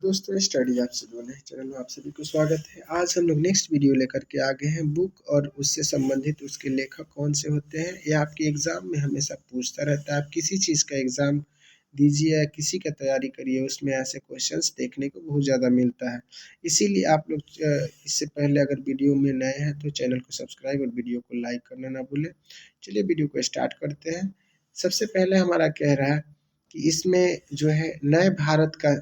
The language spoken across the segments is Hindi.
दोस्तों, स्टडी आपसे बोले चैनल में आप सभी को स्वागत है। आज हम लोग नेक्स्ट वीडियो लेकर के आ गए हैं। बुक और उससे संबंधित उसके लेखक कौन से होते हैं, यह आपके एग्जाम में हमेशा पूछता रहता है। आप किसी चीज़ का एग्जाम दीजिए या किसी का तैयारी करिए, उसमें ऐसे क्वेश्चंस देखने को बहुत ज़्यादा मिलता है। इसीलिए आप लोग इससे पहले अगर वीडियो में नए हैं तो चैनल को सब्सक्राइब और वीडियो को लाइक करना ना भूलें। चलिए वीडियो को स्टार्ट करते हैं। सबसे पहले हमारा कह रहा है कि इसमें जो है नए भारत का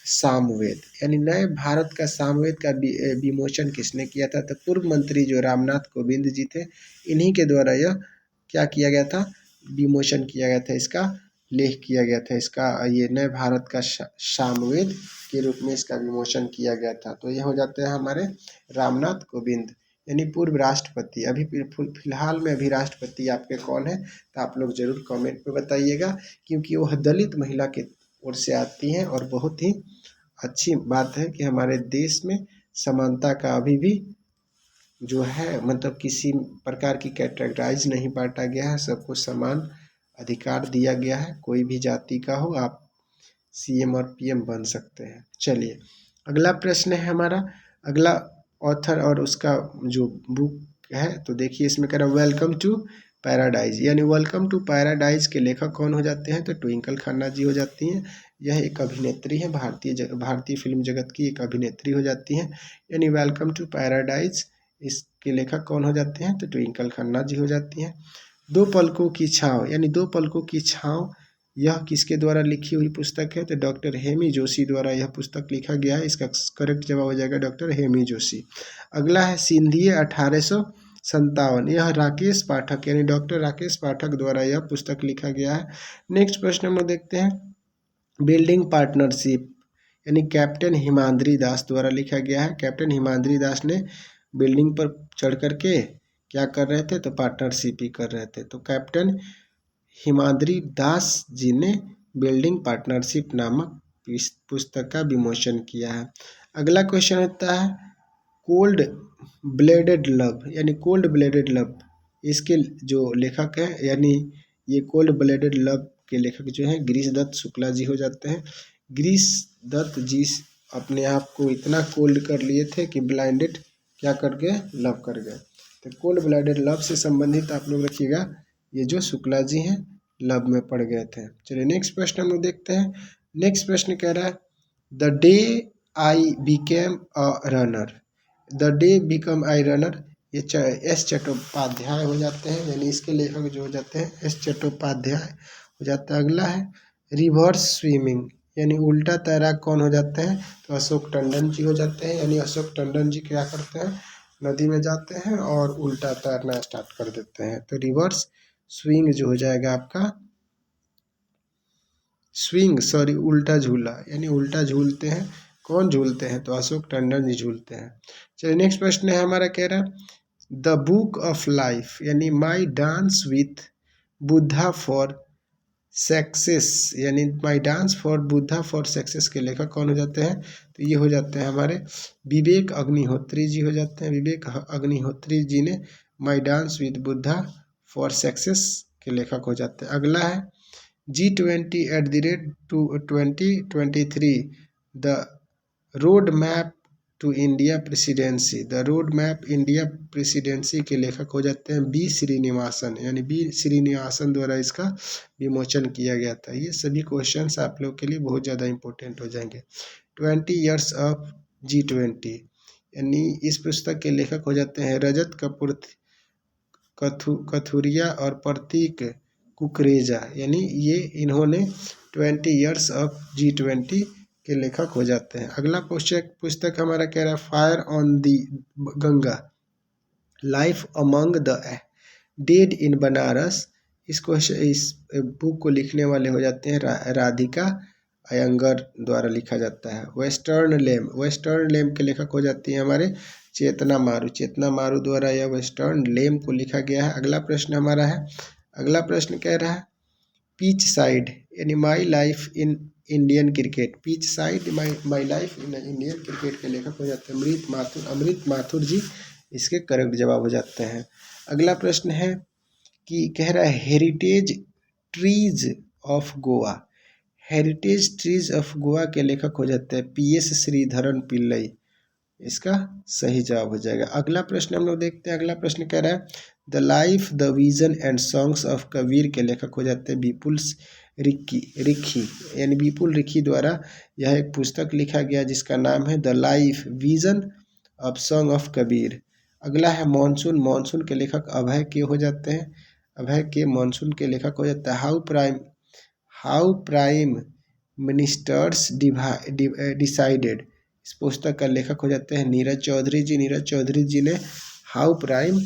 सामवेद यानी नए भारत का सामवेद का विमोचन किसने किया था? तो पूर्व मंत्री जो रामनाथ कोविंद जी थे, इन्हीं के द्वारा यह क्या किया गया था, विमोचन किया गया था, इसका लेख किया गया था। इसका ये नए भारत का सामवेद के रूप में इसका विमोचन किया गया था। तो ये हो जाते हैं हमारे रामनाथ कोविंद यानी पूर्व राष्ट्रपति। अभी फिलहाल में अभी राष्ट्रपति आपके कौन है, तो आप लोग जरूर कमेंट में बताइएगा, क्योंकि वह दलित महिला के ओर से आती हैं और बहुत ही अच्छी बात है कि हमारे देश में समानता का अभी भी जो है मतलब किसी प्रकार की कैटेगराइज नहीं बांटा गया है, सबको समान अधिकार दिया गया है। कोई भी जाति का हो, आप सीएम और पीएम बन सकते हैं। चलिए अगला प्रश्न है हमारा, अगला ऑथर और उसका जो बुक है, तो देखिए इसमें कह रहा है वेलकम टू पैराडाइज यानी वेलकम टू पैराडाइज के लेखक कौन हो जाते हैं? तो ट्विंकल खन्ना जी हो जाती हैं। यह एक अभिनेत्री है, भारतीय फिल्म जगत की एक अभिनेत्री हो जाती हैं। यानी वेलकम टू पैराडाइज इसके लेखक कौन हो जाते हैं? तो ट्विंकल खन्ना जी हो जाती हैं। दो पलकों की छाँव यानी दो पलकों की छाँव, यह किसके द्वारा लिखी हुई पुस्तक है? तो डॉक्टर हेमी जोशी द्वारा यह पुस्तक लिखा गया है। इसका करेक्ट जवाब हो जाएगा डॉक्टर हेमी जोशी। अगला है सिंधिए 1857, यह राकेश पाठक यानी डॉक्टर राकेश पाठक द्वारा यह पुस्तक लिखा गया है। नेक्स्ट प्रश्न हम लोग देखते हैं, बिल्डिंग पार्टनरशिप यानी कैप्टन हिमाद्री दास द्वारा लिखा गया है। कैप्टन हिमाद्री दास ने बिल्डिंग पर चढ़ करके क्या कर रहे थे? तो पार्टनरशिप ही कर रहे थे। तो कैप्टन हिमाद्री दास जी ने बिल्डिंग पार्टनरशिप नामक पुस्तक का विमोचन किया है। अगला क्वेश्चन होता है कोल्ड ब्लेडेड लव यानी कोल्ड ब्लेडेड लव, इसके जो लेखक हैं यानी ये कोल्ड ब्लेडेड लव के लेखक जो हैं गिरीश दत्त शुक्ला जी हो जाते हैं। गिरीश दत्त जी अपने आप को इतना कोल्ड कर लिए थे कि ब्लाइंडेड क्या कर गए? लव कर गए। तो कोल्ड ब्लेडेड लव से संबंधित आप लोग रखिएगा, ये जो शुक्ला जी हैं लव में पड़ गए थे। चलिए नेक्स्ट प्रश्न हम लोग देखते हैं। नेक्स्ट प्रश्न कह रहा है the day I became a runner, the day become I runner, ये एस चट्टोपाध्याय हो जाते हैं यानी इसके लेखक जो हो जाते हैं एस चट्टोपाध्याय हो जाता है। अगला है रिवर्स स्विमिंग यानी उल्टा तैराक कौन हो जाते हैं? तो अशोक टंडन जी हो जाते हैं। यानी अशोक टंडन जी क्या करते हैं? नदी में जाते हैं और उल्टा तैरना स्टार्ट कर देते हैं। तो रिवर्स स्विंग जो हो जाएगा आपका उल्टा झूला यानी उल्टा झूलते हैं। कौन झूलते हैं? तो अशोक टंडन जी झूलते हैं। चलिए नेक्स्ट प्रश्न है हमारा, कह रहा है द बुक ऑफ लाइफ यानी my dance with Buddha for success यानी my dance for Buddha for success के लेखक कौन हो जाते हैं? तो ये हो जाते हैं हमारे विवेक अग्निहोत्री जी हो जाते हैं। विवेक अग्निहोत्री जी ने my dance with Buddha for success के लेखक हो जाते हैं। अगला है G20@2023 the road map to India presidency, the road map India presidency के लेखक हो जाते हैं बी श्रीनिवासन यानी बी श्रीनिवासन द्वारा इसका विमोचन किया गया था। ये सभी क्वेश्चंस आप लोग के लिए बहुत ज़्यादा इंपॉर्टेंट हो जाएंगे। 20 years ऑफ G20 यानी इस पुस्तक के लेखक हो जाते हैं रजत कपूर कथुरिया और प्रतीक कुकरेजा यानी ये इन्होंने 20 years ऑफ G20 के लेखक हो जाते हैं। अगला पुस्तक हमारा कह रहा है fire on the Ganga, life among the dead in Banaras. इस बुक को लिखने वाले हो जाते हैं राधिका अयंगर द्वारा लिखा जाता है। वेस्टर्न लेम के लेखक हो जाती हैं हमारे चेतना मारू द्वारा यह वेस्टर्न लेम को लिखा गया है। अगला प्रश्न हमारा है, अगला प्रश्न कह रहा है पिच साइड यानी my life in Indian cricket, pitch side my life in Indian cricket के लेखक हो जाते हैं अमृत माथुर जी इसके करेक्ट जवाब हो जाते हैं। अगला प्रश्न है कि कह रहा है heritage trees of Goa, heritage trees of Goa के लेखक हो जाते हैं PS श्रीधरन पिल्लई। इसका सही जवाब हो जाएगा। अगला प्रश्न हम लोग देखते हैं। अगला प्रश्न कह रहा है the life the vision and songs of Kabir के लेखक हो जाते हैं विपुल रिखी यानी विपुल रिखी द्वारा यह एक पुस्तक लिखा गया जिसका नाम है the life vision of song of Kabir. अगला है मानसून। मानसून के लेखक अभय के हो जाते हैं। अभय के मानसून के लेखक हो जाता है हाउ प्राइम मिनिस्टर्स डिसाइडेड। इस पुस्तक का लेखक हो जाते हैं नीरज चौधरी जी। नीरज चौधरी जी ने हाउ प्राइम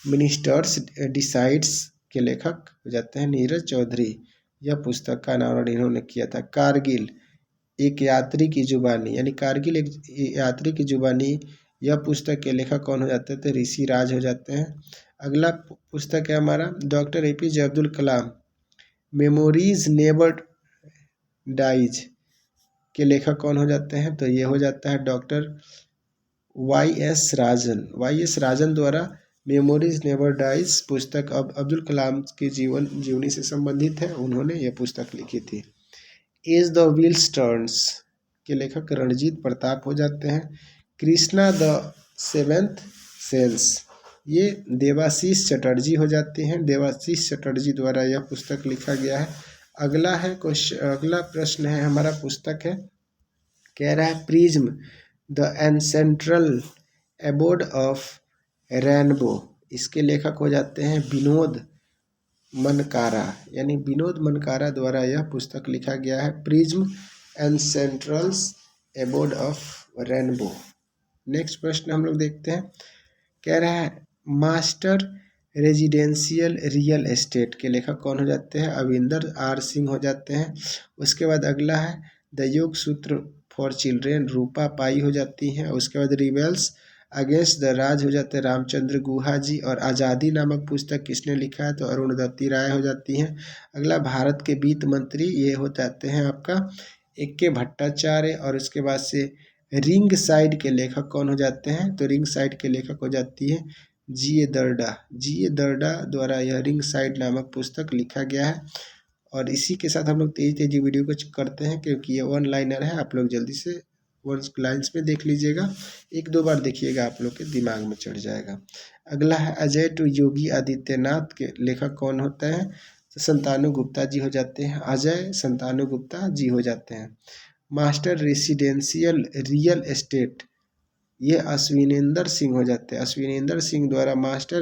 मिनिस्टर्स डिसाइड्स के लेखक हो जाते हैं नीरज चौधरी। यह पुस्तक का अनावरण इन्होंने किया था। कारगिल एक यात्री की जुबानी यानी कारगिल एक यात्री की जुबानी, यह पुस्तक के लेखक कौन हो जाते थे? ऋषि राज हो जाते हैं। अगला पुस्तक है हमारा doctor APJ Abdul Kalam memories never dies के लेखक कौन हो जाते हैं? तो ये हो जाता है डॉक्टर YS राजन। YS राजन द्वारा मेमोरीज नेवर डाइज पुस्तक अब अब्दुल कलाम के जीवनी से संबंधित है, उन्होंने यह पुस्तक लिखी थी। एज द व्हील्स टर्न्स के लेखक रणजीत प्रताप हो जाते हैं। कृष्णा द सेवेंथ सेंस ये देवाशीष चटर्जी हो जाते हैं। देवाशीष चटर्जी द्वारा यह पुस्तक लिखा गया है। अगला प्रश्न है हमारा पुस्तक है, कह रहा है prism the ancestral abode of rainbow. इसके लेखक हो जाते हैं विनोद मनकारा यानी विनोद मनकारा द्वारा यह पुस्तक लिखा गया है prism and centrals abode of rainbow. Next प्रश्न हम लोग देखते हैं, कह रहा है मास्टर रेजिडेंशियल रियल एस्टेट के लेखक कौन हो जाते हैं? अविंदर R सिंह हो जाते हैं। उसके बाद अगला है द योग सूत्र फॉर चिल्ड्रेन रूपा पाई हो जाती हैं। उसके बाद रिबेल्स अगेंस्ट द राज हो जाते हैं रामचंद्र गुहा जी। और आज़ादी नामक पुस्तक किसने लिखा है? तो अरुणधति राय हो जाती हैं। अगला भारत के वित्त मंत्री ये हो जाते हैं आपका AK भट्टाचार्य। और उसके बाद से रिंग साइड के लेखक कौन हो जाते हैं? तो रिंग साइड के लेखक हो जाती है GA दर्डा। GA दर्डा द्वारा यह रिंग साइड नामक पुस्तक लिखा गया है। और इसी के साथ हम लोग तेजी वीडियो को करते हैं क्योंकि ये वन लाइनर है, आप लोग जल्दी से वन लाइन्स में देख लीजिएगा, 1-2 बार देखिएगा, आप लोग के दिमाग में चढ़ जाएगा। अगला है अजय टू योगी आदित्यनाथ के लेखक कौन होते हैं? तो संतानु गुप्ता जी हो जाते हैं। अजय संतानु गुप्ता जी हो जाते हैं। मास्टर रेसिडेंशियल रियल एस्टेट ये अश्विनेंद्र सिंह हो जाते हैं। अश्विनेंद्र सिंह द्वारा मास्टर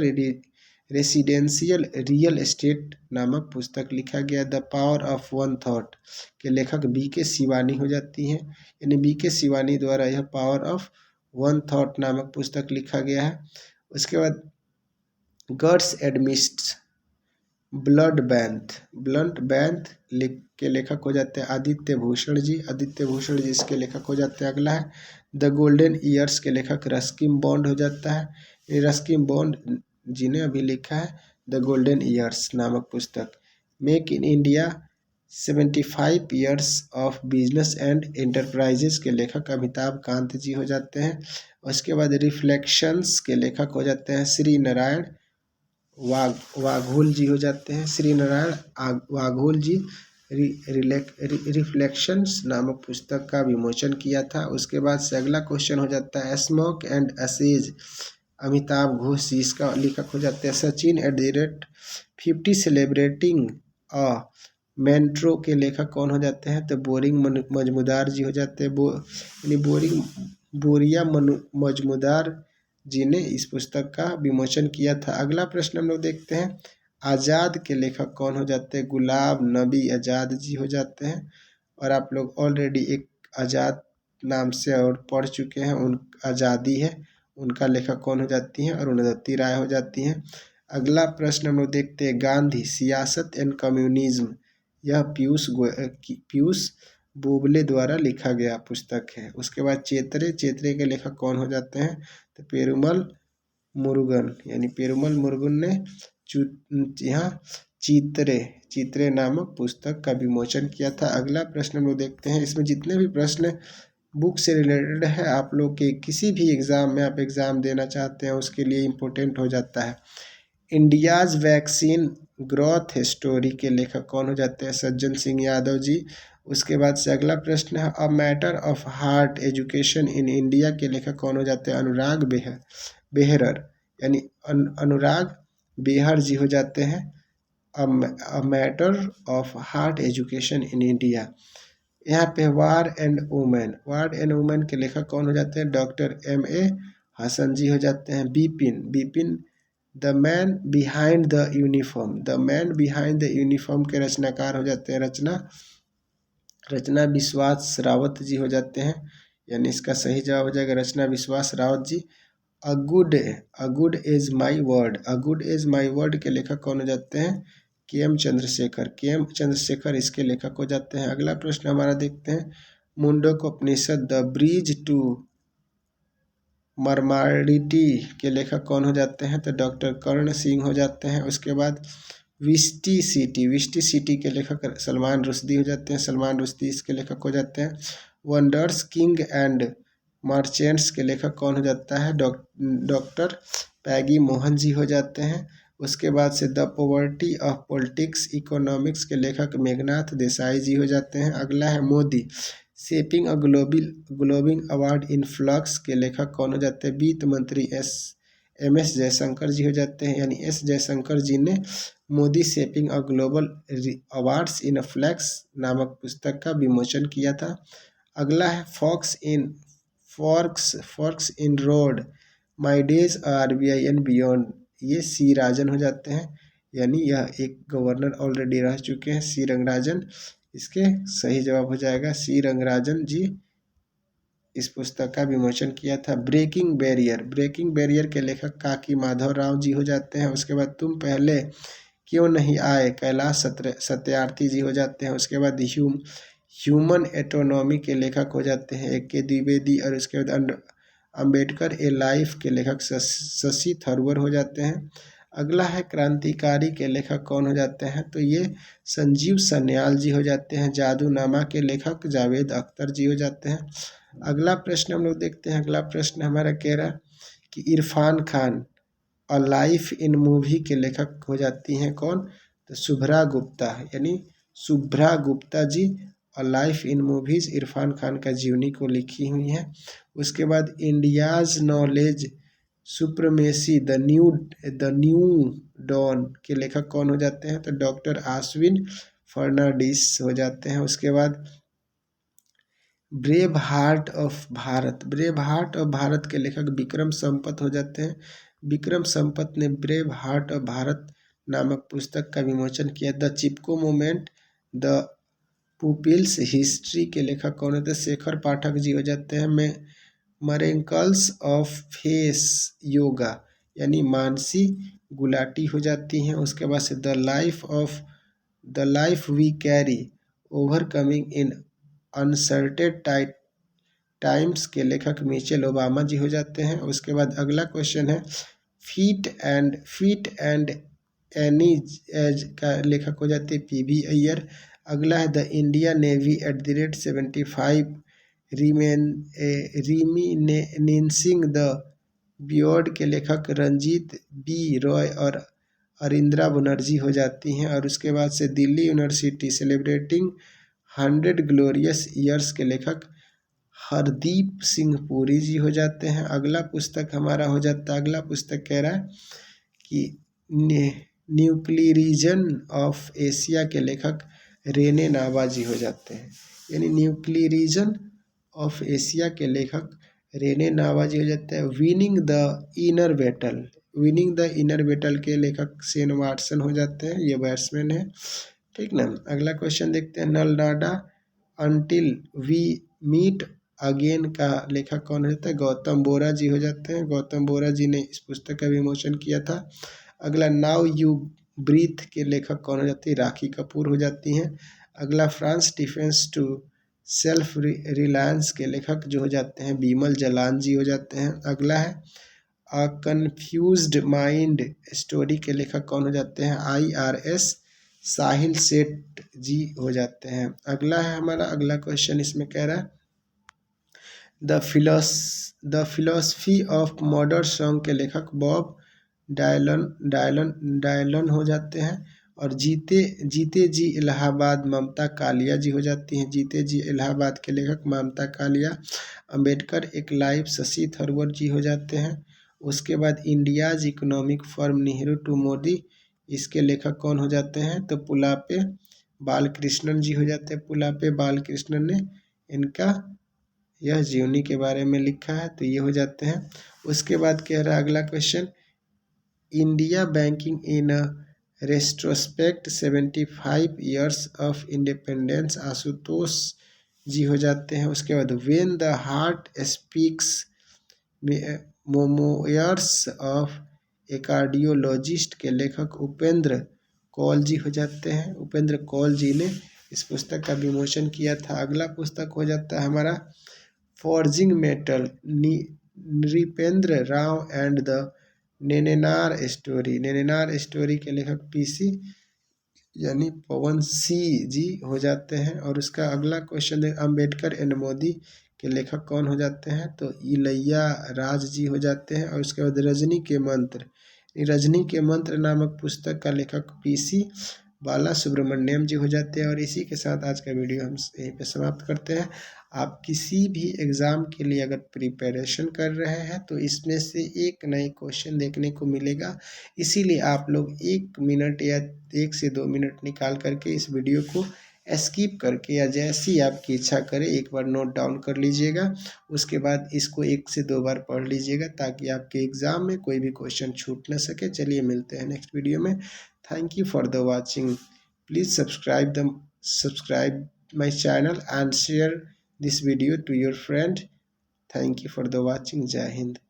रेसिडेंशियल रियल एस्टेट नामक पुस्तक लिखा गया। The power of one thought के लेखक BK शिवानी हो जाती हैं यानी BK शिवानी द्वारा यह पावर ऑफ वन थॉट नामक पुस्तक लिखा गया है। उसके बाद गड्स एडमिस्ट ब्लड बैंथ के लेखक हो जाते हैं आदित्य भूषण जी। आदित्य भूषण जी इसके लेखक हो जाते हैं। अगला है द गोल्डन ईयर्स के लेखक रस्किन बॉन्ड हो जाता है। रस्किन बॉन्ड जी ने अभी लिखा है द गोल्डन ईयर्स नामक पुस्तक। Make in India 75 years of business and enterprises के लेखक अमिताभ कांत जी हो जाते हैं। उसके बाद रिफ्लेक्शंस के लेखक हो जाते हैं श्री नारायण वाघोल जी हो जाते हैं। श्री नारायण वाघोल जी रिफ्लेक्शंस नामक पुस्तक का विमोचन किया था। उसके बाद से अगला क्वेश्चन हो जाता है smoke and assesses Amitabh Ghosh जी इसका लेखक हो जाते हैं। सचिन @50 सेलिब्रेटिंग अ मेट्रो के लेखक कौन हो जाते हैं? तो बोरिंग मजमूदार जी हो जाते हैं। बोरिया मजमूदार जी ने इस पुस्तक का विमोचन किया था। अगला प्रश्न हम लोग देखते हैं, आज़ाद के लेखक कौन हो जाते हैं? गुलाब नबी आज़ाद जी हो जाते हैं। और आप लोग ऑलरेडी एक आज़ाद नाम से और पढ़ चुके हैं, उन आज़ादी है, उनका लेखक कौन हो जाती हैं? अरुणधति राय हो जाती हैं। अगला प्रश्न हम लोग देखते हैं, गांधी सियासत एंड कम्युनिज्म यह पीयूष बोबले द्वारा लिखा गया पुस्तक है। उसके बाद चेत्रे के लेखक कौन हो जाते हैं? तो पेरुमल मुरुगन यानी पेरुमल मुरुगन ने यहाँ चित्रे नामक पुस्तक का विमोचन किया था। अगला प्रश्न हम लोग देखते हैं, इसमें जितने भी प्रश्न बुक से रिलेटेड है, आप लोग के किसी भी एग्ज़ाम में आप एग्ज़ाम देना चाहते हैं उसके लिए इम्पोर्टेंट हो जाता है। इंडियाज़ वैक्सीन ग्रोथ स्टोरी के लेखक कौन हो जाते हैं? सज्जन सिंह यादव जी। उसके बाद से अगला प्रश्न है a matter of heart education in India के लेखक कौन हो जाते हैं? अनुराग बेहरर, यानी अनुराग बेहर जी हो जाते हैं। A matter of heart education in India. यहाँ पे वार एंड वुमेन के लेखक कौन हो जाते हैं? Doctor M.A. हसन जी हो जाते हैं। Bipin the man behind the uniform के रचनाकार हो जाते हैं रचना विश्वास रावत जी हो जाते हैं, यानी इसका सही जवाब हो जाएगा Rachna Vishwas Rawat ji. A good is my word के लेखक कौन हो जाते हैं? के.एम. चंद्रशेखर इसके लेखक हो जाते हैं। अगला प्रश्न हमारा देखते हैं मुंडकोपनिषद द ब्रिज टू मरमाडिटी के लेखक कौन हो जाते हैं? तो डॉक्टर कर्ण सिंह हो जाते हैं। उसके बाद विष्टि सिटी के लेखक सलमान रुश्दी हो जाते हैं, सलमान रुश्दी इसके लेखक हो जाते हैं। वंडर्स किंग एंड मर्चेंट्स के लेखक कौन हो जाता है? डॉक्टर पैगी मोहन जी हो जाते हैं। उसके बाद से the poverty of politics economics के लेखक मेघनाथ देसाई जी हो जाते हैं। अगला है Modi shaping a global award in flux के लेखक कौन हो जाते हैं? वित्त मंत्री एम.एस. जयशंकर जी हो जाते हैं, यानी एस जयशंकर जी ने Modi shaping a global awards in flux नामक पुस्तक का विमोचन किया था। अगला है forks in road my days RBI and beyond, ये सी राजन हो जाते हैं, यानी यह एक गवर्नर ऑलरेडी रह चुके हैं सी रंगराजन। इसके सही जवाब हो जाएगा सी रंगराजन जी इस पुस्तक का विमोचन किया था। ब्रेकिंग बैरियर के लेखक काकी माधव राव जी हो जाते हैं। उसके बाद तुम पहले क्यों नहीं आए कैलाश सत्यार्थी जी हो जाते हैं। उसके बाद ह्यूमन एटोनॉमी के लेखक हो जाते हैं A.K. द्विवेदी, और उसके बाद अंबेडकर ए लाइफ के लेखक शशि थरूर हो जाते हैं। अगला है क्रांतिकारी के लेखक कौन हो जाते हैं? तो ये संजीव सन्याल जी हो जाते हैं। जादूनामा के लेखक जावेद अख्तर जी हो जाते हैं। अगला प्रश्न हम लोग देखते हैं। अगला प्रश्न हमारा कह रहा कि इरफान खान अ लाइफ इन मूवी के लेखक हो जाती हैं कौन? तो शुभ्रा गुप्ता, यानी Shubhra Gupta ji a life in movies Irrfan Khan का जीवनी को लिखी हुई हैं। उसके बाद India's knowledge supremacy the new dawn के लेखक कौन हो जाते हैं? तो डॉक्टर आश्विन फर्नांडिस हो जाते हैं। उसके बाद ब्रेव हार्ट ऑफ भारत के लेखक विक्रम संपत हो जाते हैं। विक्रम संपत ने ब्रेव हार्ट ऑफ भारत नामक पुस्तक का विमोचन किया। The Chipko movement the pupils history के लेखक कौन होते हैं? शेखर पाठक जी हो जाते हैं। मरेंकल्स ऑफ फेस योगा, यानी मानसी गुलाटी हो जाती हैं। उसके बाद से the life we carry overcoming in uncertain times के लेखक मिचेल ओबामा जी हो जाते हैं। उसके बाद अगला क्वेश्चन है फीट एंड एनीज का लेखक हो जाते हैं P.V. अय्यर। अगला है द इंडिया नेवी @75 रिमिनेंसिंग द बियॉर्ड के लेखक रंजीत B. रॉय और अरिंद्रा बनर्जी हो जाती हैं। और उसके बाद से Delhi university celebrating 100 glorious years के लेखक हरदीप सिंह पुरी जी हो जाते हैं। अगला पुस्तक हमारा हो जाता है, अगला पुस्तक कह रहा है कि न्यूक्लियरिजन ऑफ एशिया के लेखक रेने नावा जी हो जाते हैं, यानी न्यूक्लियरिजन ऑफ एशिया के लेखक रेने नावा जी हो जाते हैं। विनिंग द इनर बैटल के लेखक शेन वाटसन हो जाते हैं, ये बैट्समैन है, ठीक ना। अगला क्वेश्चन देखते हैं नलनाडा अंटिल वी मीट अगेन का लेखक कौन होता है? गौतम बोरा जी हो जाते हैं। गौतम बोरा जी ने इस पुस्तक का विमोचन किया था। अगला नाउ यू ब्रीथ के लेखक कौन हो जाती है? राखी कपूर हो जाती हैं। अगला France defence to self reliance के लेखक जो हो जाते हैं बीमल जलान जी हो जाते हैं। अगला है अ कन्फ्यूज्ड माइंड स्टोरी के लेखक कौन हो जाते हैं? IRS साहिल सेठ जी हो जाते हैं। अगला है हमारा अगला क्वेश्चन, इसमें कह रहा है the philosophy of modern song के लेखक बॉब डायलन हो जाते हैं। और जीते जीते जी इलाहाबाद ममता कालिया जी हो जाती हैं। जीते जी इलाहाबाद के लेखक ममता कालिया। अंबेडकर एक लाइफ शशि थरूर जी हो जाते हैं। उसके बाद India's economic from Nehru to Modi, इसके लेखक कौन हो जाते हैं? तो पुलापे बालकृष्णन जी हो जाते हैं। पुलापे बालकृष्णन ने इनका यह जीवनी के बारे में लिखा है, तो ये हो जाते हैं। उसके बाद कह रहा है अगला question, India banking in retrospect 75 years of independence, Ashutosh ji हो जाते हैं। उसके बाद when the heart speaks memoirs of a cardiologist के लेखक उपेंद्र कौल जी हो जाते हैं। उपेंद्र कौल जी ने इस पुस्तक का विमोचन किया था। अगला पुस्तक हो जाता है हमारा forging metal, Nripendra Rao and the नेनेनार स्टोरी। नेनेनार स्टोरी के लेखक पीसी यानी पवन सिंह जी हो जाते हैं। और उसका अगला क्वेश्चन है अंबेडकर एंड मोदी के लेखक कौन हो जाते हैं? तो इलैया राज जी हो जाते हैं। और उसके बाद रजनी के मंत्र, रजनी के मंत्र नामक पुस्तक का लेखक पीसी बाला सुब्रमण्यम जी हो जाते हैं। और इसी के साथ आज का वीडियो हम यहीं पे समाप्त करते हैं। आप किसी भी एग्ज़ाम के लिए अगर प्रिपरेशन कर रहे हैं तो इसमें से एक नए क्वेश्चन देखने को मिलेगा, इसीलिए आप लोग 1 मिनट या 1 से 2 मिनट निकाल करके इस वीडियो को स्किप करके या जैसी आपकी इच्छा करे एक बार नोट डाउन कर लीजिएगा। उसके बाद इसको 1 से 2 बार पढ़ लीजिएगा ताकि आपके एग्ज़ाम में कोई भी क्वेश्चन छूट न सके। चलिए मिलते हैं नेक्स्ट वीडियो में। Thank you for the watching. Please subscribe my channel and share this video to your friend. Thank you for the watching. Jai Hind.